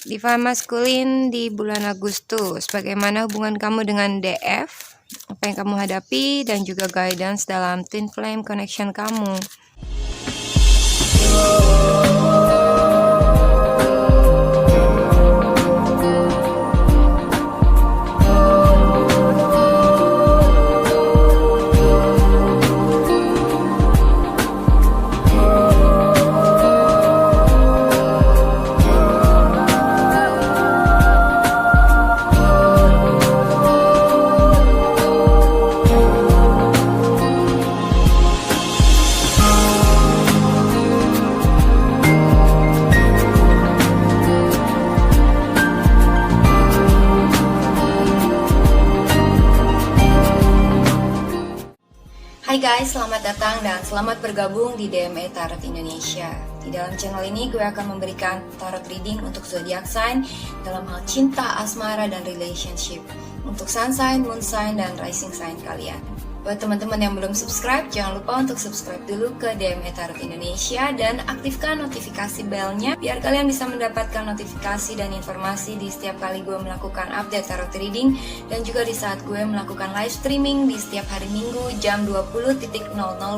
Divine Masculine di bulan Agustus. Bagaimana hubungan kamu dengan DF? Apa yang kamu hadapi dan juga guidance dalam Twin Flame connection kamu. Hai guys, selamat datang dan selamat bergabung di DME Tarot Indonesia. Di dalam channel ini gue akan memberikan tarot reading untuk zodiac sign dalam hal cinta, asmara, dan relationship. Untuk sun sign, moon sign, dan rising sign kalian. Buat teman-teman yang belum subscribe, jangan lupa untuk subscribe dulu ke DME Tarot Indonesia dan aktifkan notifikasi belnya biar kalian bisa mendapatkan notifikasi dan informasi di setiap kali gue melakukan update tarot reading dan juga di saat gue melakukan live streaming di setiap hari Minggu jam 20.00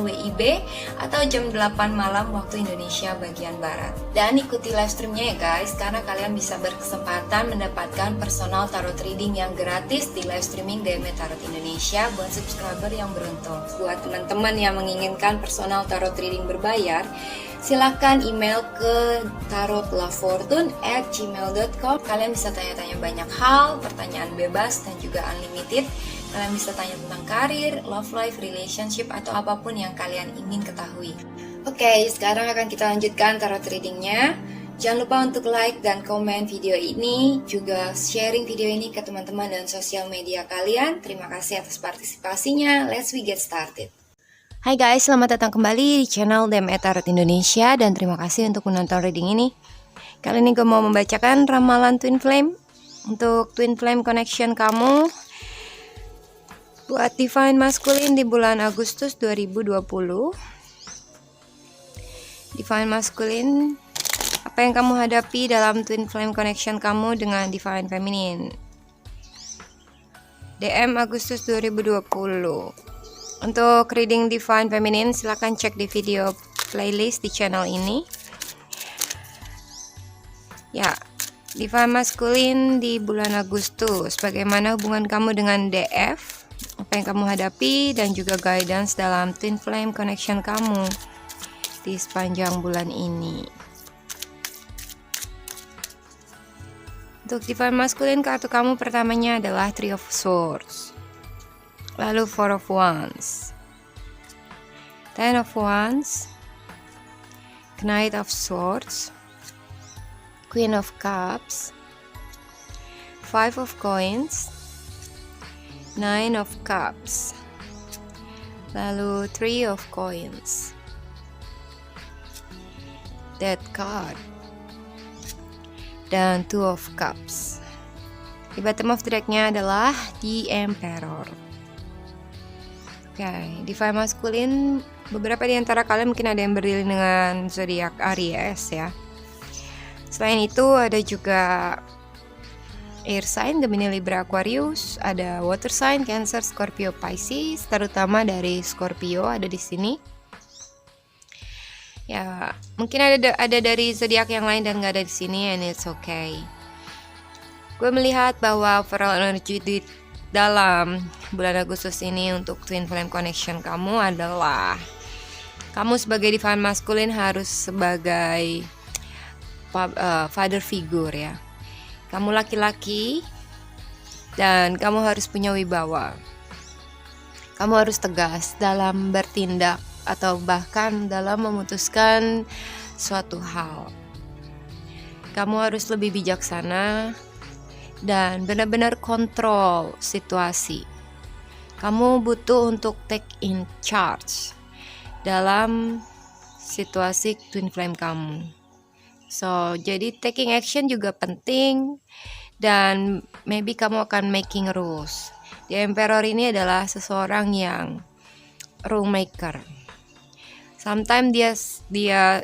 WIB atau jam 8 malam waktu Indonesia bagian Barat. Dan ikuti live streamnya ya guys, karena kalian bisa berkesempatan mendapatkan personal tarot reading yang gratis di live streaming DME Tarot Indonesia buat subscriber yang beruntung. Buat teman-teman yang menginginkan personal tarot reading berbayar, silakan email ke tarotlafortune@gmail.com. Kalian bisa tanya-tanya banyak hal, pertanyaan bebas dan juga unlimited. Kalian bisa tanya tentang karir, love life, relationship, atau apapun yang kalian ingin ketahui. Oke, sekarang akan kita lanjutkan tarot readingnya. Jangan lupa untuk like dan komen video ini, juga sharing video ini ke teman-teman dan sosial media kalian. Terima kasih atas partisipasinya. Let's we get started. Hai guys, selamat datang kembali di channel DME Tarot Indonesia dan terima kasih untuk menonton reading ini. Kali ini gue mau membacakan ramalan Twin Flame untuk Twin Flame connection kamu buat Divine Masculine di bulan Agustus 2020. Divine Masculine, apa yang kamu hadapi dalam Twin Flame connection kamu dengan Divine Feminine? DM Agustus 2020. Untuk reading Divine Feminine, silahkan cek di video playlist di channel ini. Ya, Divine Masculine di bulan Agustus. Bagaimana hubungan kamu dengan DF? Apa yang kamu hadapi dan juga guidance dalam Twin Flame connection kamu di sepanjang bulan ini. Untuk Divine Masculine, kartu kamu pertamanya adalah Three of Swords, lalu Four of Wands, Ten of Wands, Knight of Swords, Queen of Cups, Five of Coins, Nine of Cups, lalu Three of Coins, Death card, dan Two of Cups. Di bottom of the deck-nya adalah The Emperor. Oke, Divine Masculine, beberapa di antara kalian mungkin ada yang berdiri dengan zodiak Aries ya. Selain itu ada juga Air sign, Gemini, Libra, Aquarius, ada Water sign, Cancer, Scorpio, Pisces, terutama dari Scorpio ada di sini. Ya, mungkin ada dari zodiak yang lain dan nggak ada di sini, and it's okay. Gue melihat bahwa overall energy di dalam bulan Agustus ini untuk Twin Flame connection kamu adalah kamu sebagai Divine Masculine harus sebagai father figure ya. Kamu laki-laki dan kamu harus punya wibawa. Kamu harus tegas dalam bertindak atau bahkan dalam memutuskan suatu hal. Kamu harus lebih bijaksana dan benar-benar kontrol situasi. Kamu butuh untuk take in charge dalam situasi Twin Flame kamu. So, jadi taking action juga penting dan maybe kamu akan making rules. The Emperor ini adalah seseorang yang rule maker. Sometimes dia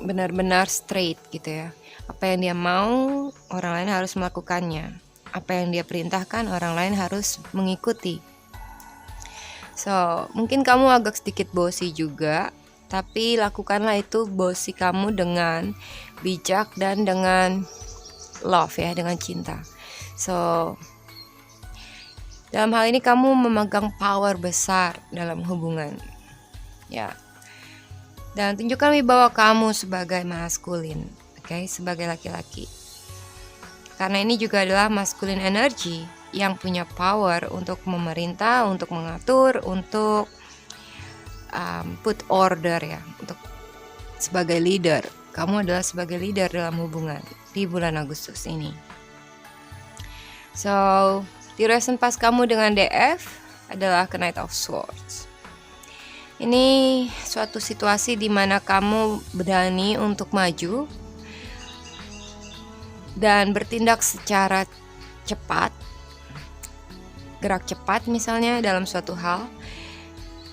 benar-benar straight gitu ya. Apa yang dia mau, orang lain harus melakukannya. Apa yang dia perintahkan, orang lain harus mengikuti. So, mungkin kamu agak sedikit bossy juga, tapi lakukanlah itu bossy kamu dengan bijak dan dengan love ya, dengan cinta. So, dalam hal ini kamu memegang power besar dalam hubungan. Ya. Dan tunjukkan wibawa kamu sebagai maskulin, oke, sebagai laki-laki. Karena ini juga adalah masculine energy yang punya power untuk memerintah, untuk mengatur, untuk put order ya, untuk sebagai leader. Kamu adalah sebagai leader dalam hubungan di bulan Agustus ini. So, di reason pas kamu dengan DF adalah Knight of Swords. Ini suatu situasi di mana kamu berani untuk maju dan bertindak secara cepat, gerak cepat misalnya dalam suatu hal.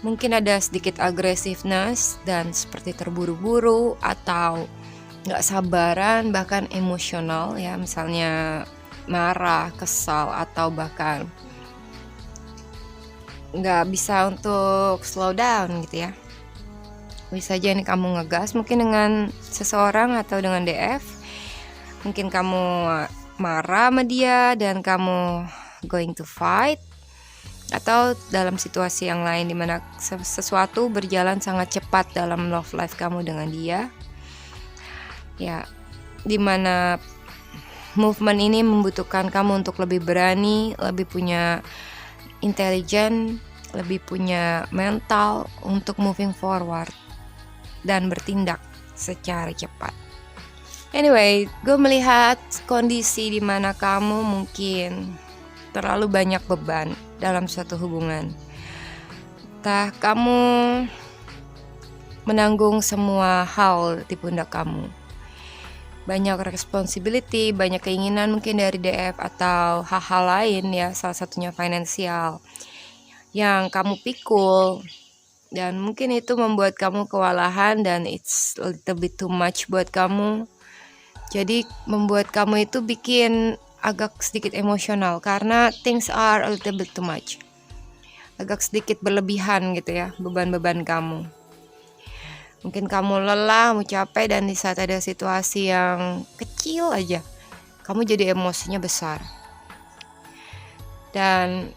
Mungkin ada sedikit aggressiveness dan seperti terburu-buru atau gak sabaran, bahkan emosional ya, misalnya marah, kesal, atau bahkan gak bisa untuk slow down gitu ya. Bisa aja ini kamu ngegas mungkin dengan seseorang atau dengan DF. Mungkin kamu marah sama dia dan kamu going to fight. Atau dalam situasi yang lain di mana sesuatu berjalan sangat cepat dalam love life kamu dengan dia. Ya, di mana movement ini membutuhkan kamu untuk lebih berani, lebih punya intelijen, lebih punya mental untuk moving forward dan bertindak secara cepat. Anyway, gue melihat kondisi di mana kamu mungkin terlalu banyak beban dalam suatu hubungan. Entah kamu menanggung semua hal di pundak kamu. Banyak responsibility, banyak keinginan mungkin dari DF atau hal-hal lain ya, salah satunya finansial yang kamu pikul. Dan mungkin itu membuat kamu kewalahan dan it's a little bit too much buat kamu. Jadi membuat kamu itu bikin agak sedikit emosional karena things are a little bit too much. Agak sedikit berlebihan gitu ya, beban-beban kamu. Mungkin kamu lelah, kamu capek, dan di saat ada situasi yang kecil aja, kamu jadi emosinya besar. Dan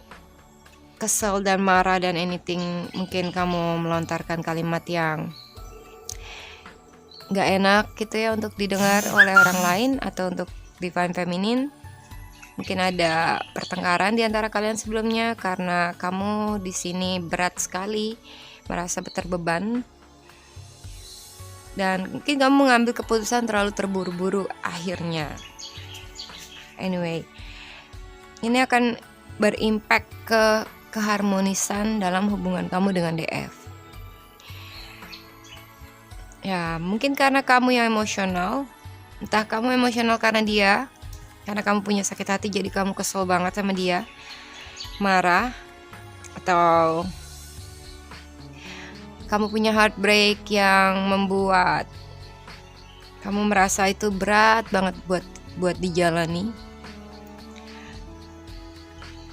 kesel dan marah dan anything, mungkin kamu melontarkan kalimat yang gak enak gitu ya untuk didengar oleh orang lain atau untuk Divine Feminine. Mungkin ada pertengkaran di antara kalian sebelumnya karena kamu di sini berat sekali, merasa terbeban. Dan mungkin kamu mengambil keputusan terlalu terburu-buru akhirnya. Anyway, ini akan berimpact ke keharmonisan dalam hubungan kamu dengan DF. Ya, mungkin karena kamu yang emosional, entah kamu emosional karena dia, karena kamu punya sakit hati jadi kamu kesel banget sama dia, marah, atau kamu punya heartbreak yang membuat kamu merasa itu berat banget buat dijalani.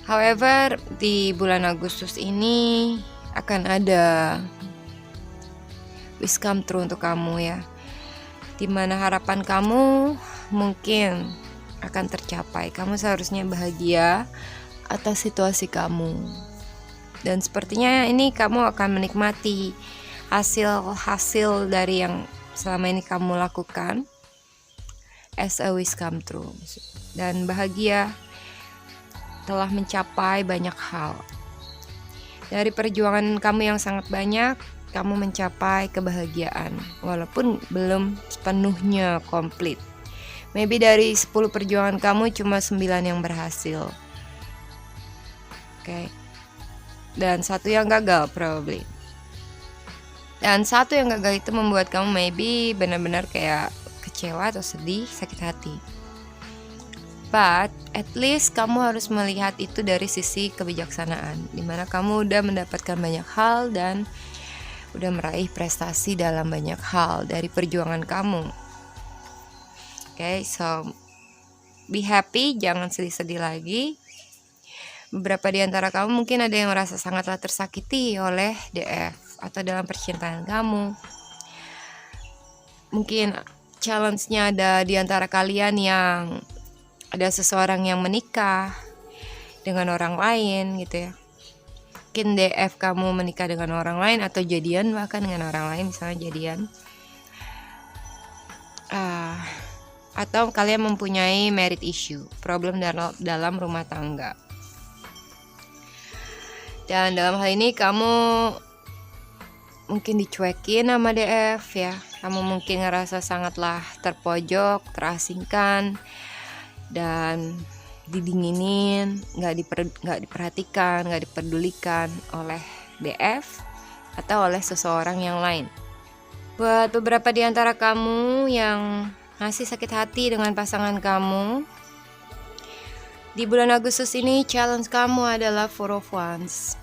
However, di bulan Agustus ini akan ada wish come true untuk kamu ya, dimana harapan kamu mungkin akan tercapai. Kamu seharusnya bahagia atas situasi kamu. Dan sepertinya ini kamu akan menikmati hasil dari yang selama ini kamu lakukan as a wish come true. Dan bahagia telah mencapai banyak hal. Dari perjuangan kamu yang sangat banyak, kamu mencapai kebahagiaan walaupun belum sepenuhnya komplit. Maybe dari 10 perjuangan kamu cuma 9 yang berhasil. Oke. Dan 1 yang gagal probably. Dan 1 yang gagal itu membuat kamu maybe benar-benar kayak kecewa atau sedih, sakit hati. But at least kamu harus melihat itu dari sisi kebijaksanaan, dimana kamu udah mendapatkan banyak hal dan udah meraih prestasi dalam banyak hal dari perjuangan kamu. Oke, so be happy, jangan sedih-sedih lagi. Beberapa di antara kamu mungkin ada yang merasa sangatlah tersakiti oleh DF atau dalam percintaan kamu. Mungkin challenge-nya ada di antara kalian yang ada seseorang yang menikah dengan orang lain gitu ya. Mungkin DF kamu menikah dengan orang lain atau jadian bahkan dengan orang lain, misalnya jadian. Atau kalian mempunyai marriage issue, problem dalam rumah tangga. Dan dalam hal ini kamu mungkin dicuekin sama DF ya. Kamu mungkin ngerasa sangatlah terpojok, terasingkan, dan didinginin, nggak diperhatikan, nggak dipedulikan oleh DF atau oleh seseorang yang lain. Buat beberapa di antara kamu yang masih sakit hati dengan pasangan kamu, di bulan Agustus ini challenge kamu adalah Four of Wands.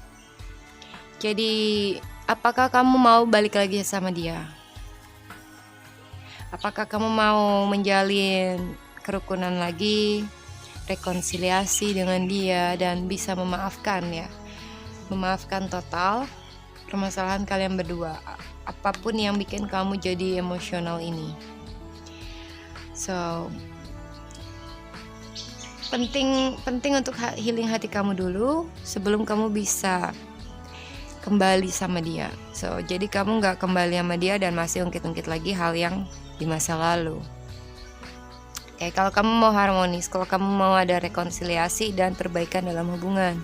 Jadi, apakah kamu mau balik lagi sama dia? Apakah kamu mau menjalin kerukunan lagi, rekonsiliasi dengan dia, dan bisa memaafkan ya? Memaafkan total permasalahan kalian berdua, apapun yang bikin kamu jadi emosional ini. So, penting untuk healing hati kamu dulu sebelum kamu bisa kembali sama dia. So, jadi kamu nggak kembali sama dia dan masih ungkit-ungkit lagi hal yang di masa lalu. Oke, kalau kamu mau harmonis, kalau kamu mau ada rekonsiliasi dan perbaikan dalam hubungan,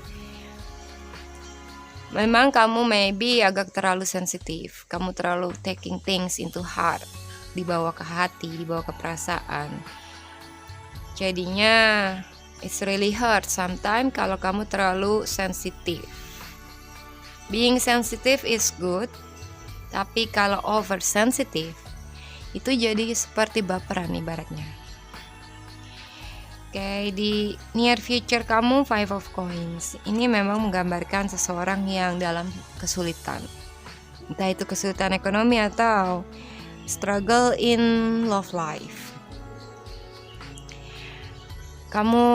memang kamu maybe agak terlalu sensitif. Kamu terlalu taking things into heart, dibawa ke hati, dibawa ke perasaan. Jadinya it's really hurt sometimes kalau kamu terlalu sensitif. Being sensitive is good, tapi kalau over sensitive itu jadi seperti baperan ibaratnya. Oke, di near future kamu Five of Coins ini memang menggambarkan seseorang yang dalam kesulitan, entah itu kesulitan ekonomi atau struggle in love life. Kamu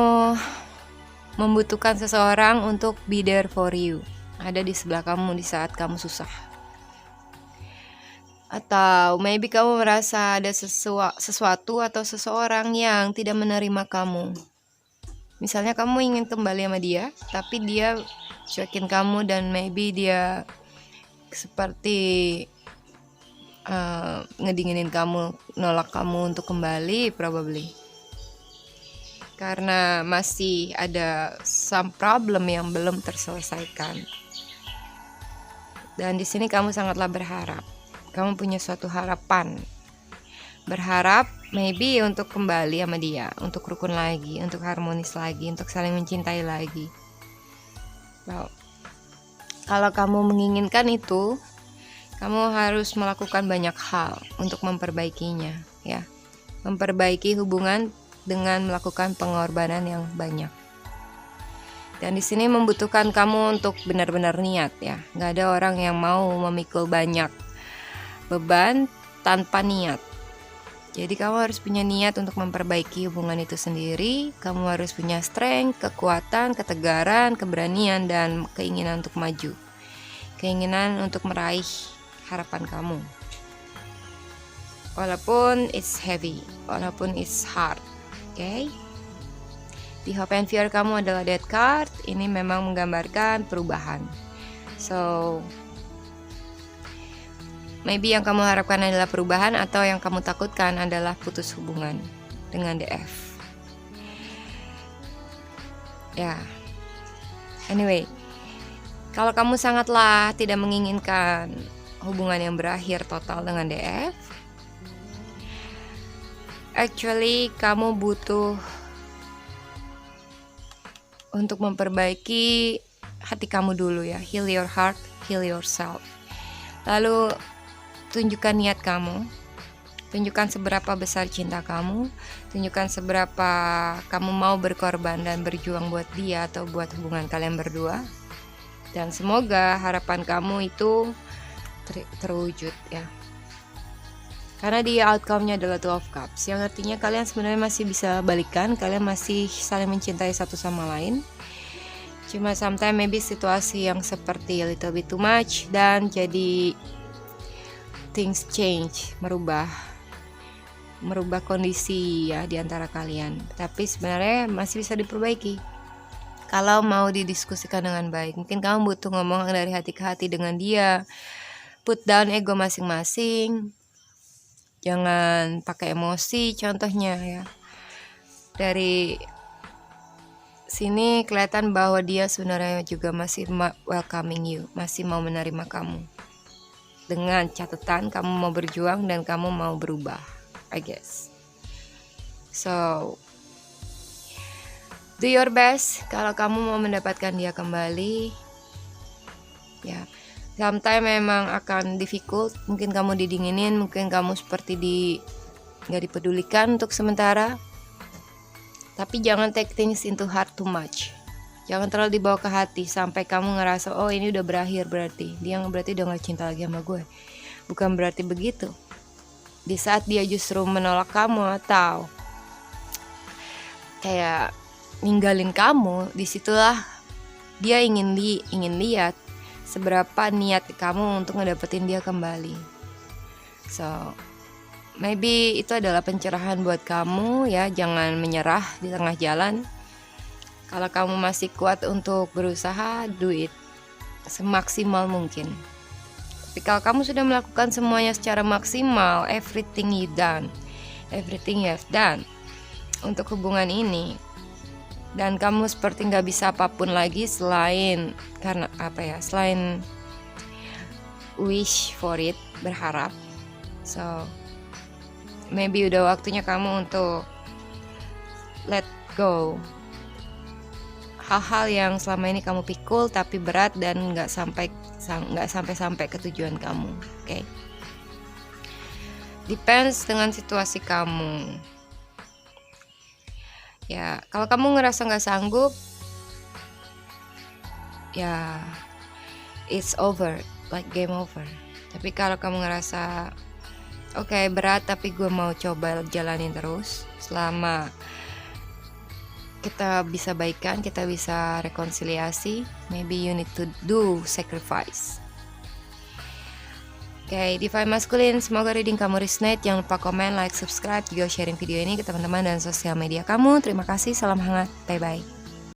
membutuhkan seseorang untuk be there for you, ada di sebelah kamu di saat kamu susah. Atau maybe kamu merasa ada sesuatu atau seseorang yang tidak menerima kamu. Misalnya kamu ingin kembali sama dia, tapi dia cuekin kamu dan maybe dia seperti ngedinginin kamu, nolak kamu untuk kembali probably. Karena masih ada some problem yang belum terselesaikan. Dan di sini kamu sangatlah berharap. Kamu punya suatu harapan. Berharap maybe untuk kembali sama dia, untuk rukun lagi, untuk harmonis lagi, untuk saling mencintai lagi. Well, kalau kamu menginginkan itu, kamu harus melakukan banyak hal untuk memperbaikinya, ya. Memperbaiki hubungan dengan melakukan pengorbanan yang banyak. Dan di sini membutuhkan kamu untuk benar-benar niat, ya. Gak ada orang yang mau memikul banyak beban tanpa niat. Jadi kamu harus punya niat untuk memperbaiki hubungan itu sendiri. Kamu harus punya strength, kekuatan, ketegaran, keberanian, dan keinginan untuk maju. Keinginan untuk meraih harapan kamu. Walaupun it's heavy, walaupun it's hard. Okay? Di Hope and Fear kamu adalah Death card. Ini memang menggambarkan perubahan. So, maybe yang kamu harapkan adalah perubahan, atau yang kamu takutkan adalah putus hubungan dengan DF. Ya, anyway, kalau kamu sangatlah tidak menginginkan hubungan yang berakhir total dengan DF, actually kamu butuh untuk memperbaiki hati kamu dulu ya. Heal your heart, heal yourself. Lalu tunjukkan niat kamu, tunjukkan seberapa besar cinta kamu, tunjukkan seberapa kamu mau berkorban dan berjuang buat dia atau buat hubungan kalian berdua. Dan semoga harapan kamu itu terwujud ya. Karena dia outcome-nya adalah Two of Cups, yang artinya kalian sebenarnya masih bisa balikan, kalian masih saling mencintai satu sama lain. Cuma sometimes maybe situasi yang seperti a little bit too much, dan jadi things change, merubah kondisi ya di antara kalian. Tapi sebenarnya masih bisa diperbaiki kalau mau didiskusikan dengan baik. Mungkin kamu butuh ngomong dari hati ke hati dengan dia, put down ego masing-masing, jangan pakai emosi. Contohnya ya, dari sini kelihatan bahwa dia sebenarnya juga masih welcoming you, masih mau menerima kamu, dengan catatan kamu mau berjuang dan kamu mau berubah, I guess. So do your best kalau kamu mau mendapatkan dia kembali. Ya, sometimes memang akan difficult, mungkin kamu didinginin, mungkin kamu seperti gak dipedulikan untuk sementara. Tapi jangan take things into heart too much, jangan terlalu dibawa ke hati sampai kamu ngerasa oh ini udah berakhir, berarti dia udah gak cinta lagi sama gue. Bukan berarti begitu. Di saat dia justru menolak kamu atau kayak ninggalin kamu, disitulah dia ingin lihat seberapa niat kamu untuk ngedapetin dia kembali. So maybe itu adalah pencerahan buat kamu ya, jangan menyerah di tengah jalan. Kalau kamu masih kuat untuk berusaha, do it semaksimal mungkin. Tapi kalau kamu sudah melakukan semuanya secara maksimal, everything you have done untuk hubungan ini, dan kamu seperti gak bisa apapun lagi selain selain wish for it, berharap. So maybe udah waktunya kamu untuk let go hal-hal yang selama ini kamu pikul tapi berat dan nggak sampai ke tujuan kamu. Okay? Depends dengan situasi kamu. Ya, kalau kamu ngerasa nggak sanggup, ya it's over, like game over. Tapi kalau kamu ngerasa oke, berat tapi gue mau coba jalanin terus selama kita bisa baikan, kita bisa rekonsiliasi, maybe you need to do sacrifice. Oke, Divine Masculine, semoga reading kamu resonate. Jangan lupa komen, like, subscribe, juga sharing video ini ke teman-teman dan sosial media kamu. Terima kasih, salam hangat, bye-bye.